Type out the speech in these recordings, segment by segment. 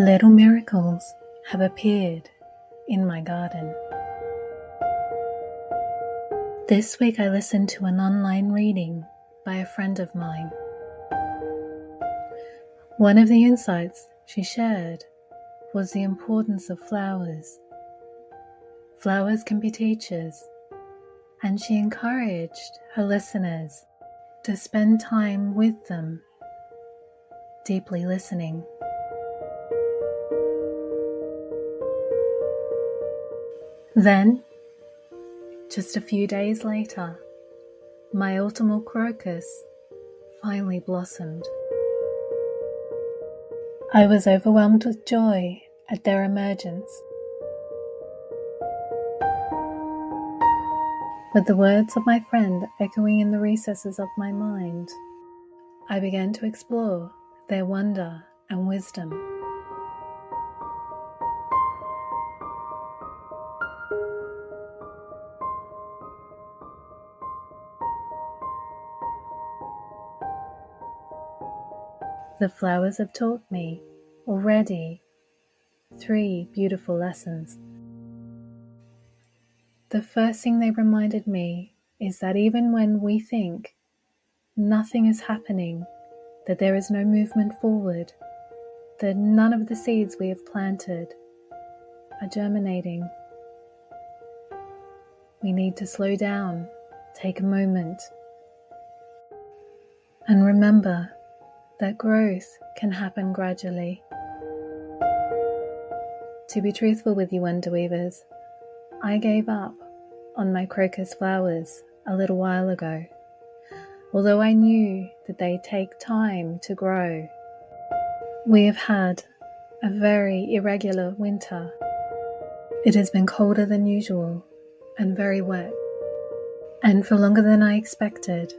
Little miracles have appeared in my garden. This week I listened to an online reading by a friend of mine. One of the insights she shared was the importance of flowers. Flowers can be teachers, and she encouraged her listeners to spend time with them, deeply listening. Then, just a few days later, my autumnal crocus finally blossomed. I was overwhelmed with joy at their emergence. With the words of my friend echoing in the recesses of my mind, I began to explore their wonder and wisdom. The flowers have taught me already 3 beautiful lessons. The first thing they reminded me is that even when we think nothing is happening, that there is no movement forward, that none of the seeds we have planted are germinating, we need to slow down, take a moment, and remember that growth can happen gradually. To be truthful with you, Underweavers, I gave up on my crocus flowers a little while ago, although I knew that they take time to grow. We have had a very irregular winter. It has been colder than usual and very wet, and for longer than I expected,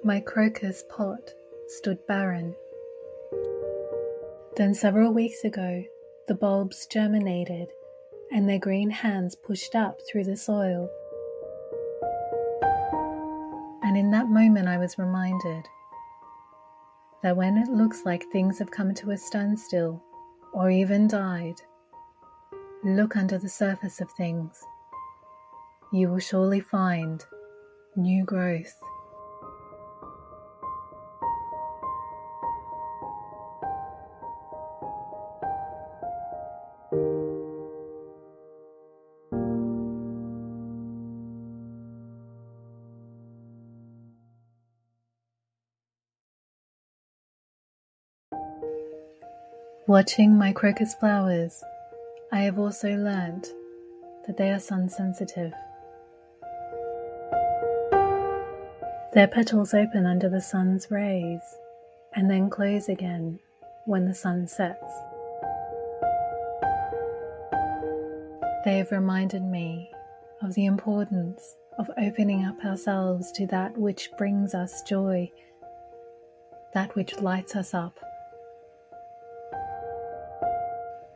my crocus pot stood barren. Then several weeks ago, the bulbs germinated and their green hands pushed up through the soil. And in that moment I was reminded that when it looks like things have come to a standstill or even died, look under the surface of things. You will surely find new growth. Watching my crocus flowers, I have also learned that they are sun sensitive. Their petals open under the sun's rays and then close again when the sun sets. They have reminded me of the importance of opening up ourselves to that which brings us joy, that which lights us up.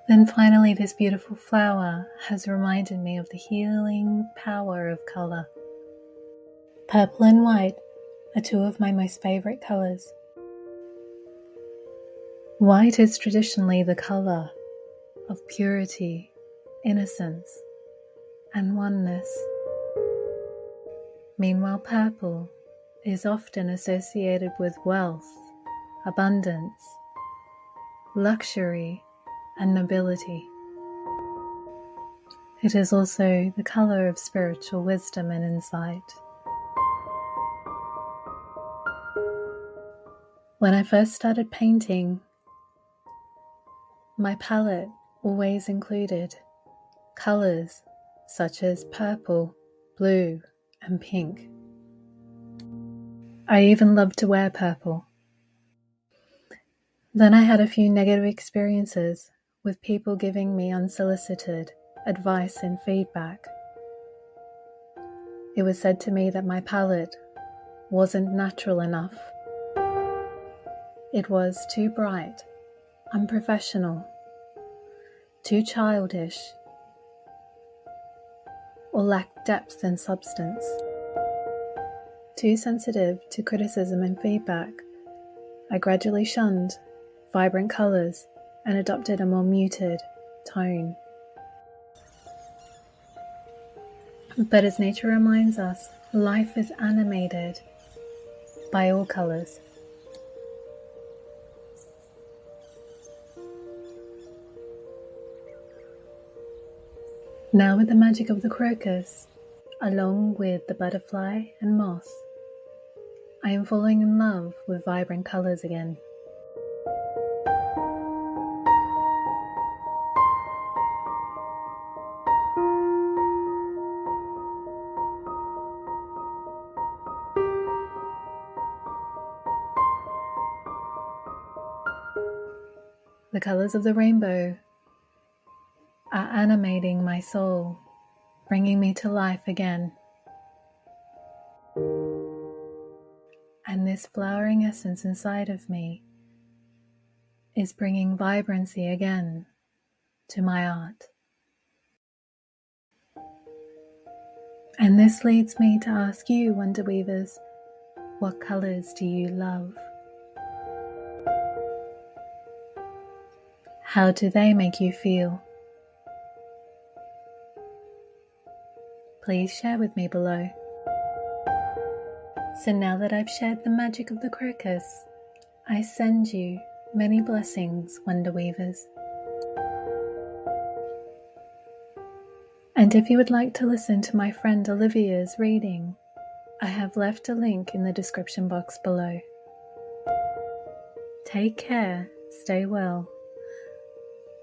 Then finally, this beautiful flower has reminded me of the healing power of color. Purple and white are 2 of my most favorite colors. White is traditionally the color of purity, innocence, and oneness. Meanwhile, purple is often associated with wealth, abundance, luxury, and nobility. It is also the color of spiritual wisdom and insight. When I first started painting, my palette always included colors such as purple, blue, and pink. I even loved to wear purple. Then I had a few negative experiences with people giving me unsolicited advice and feedback. It was said to me that my palette wasn't natural enough. It was too bright, unprofessional, too childish, or lacked depth and substance. Too sensitive to criticism and feedback, I gradually shunned vibrant colors and adopted a more muted tone. But as nature reminds us, life is animated by all colors. Now with the magic of the crocus, along with the butterfly and moth, I am falling in love with vibrant colors again. The colors of the rainbow are animating my soul, bringing me to life again. And this flowering essence inside of me is bringing vibrancy again to my art. And this leads me to ask you, Wonder Weavers, what colors do you love? How do they make you feel? Please share with me below. So now that I've shared the magic of the crocus, I send you many blessings, Wonder Weavers. And if you would like to listen to my friend Olivia's reading, I have left a link in the description box below. Take care, stay well,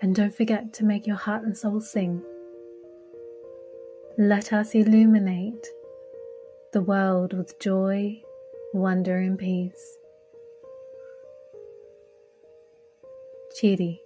and don't forget to make your heart and soul sing. Let us illuminate the world with joy, wonder, and peace. Chidi.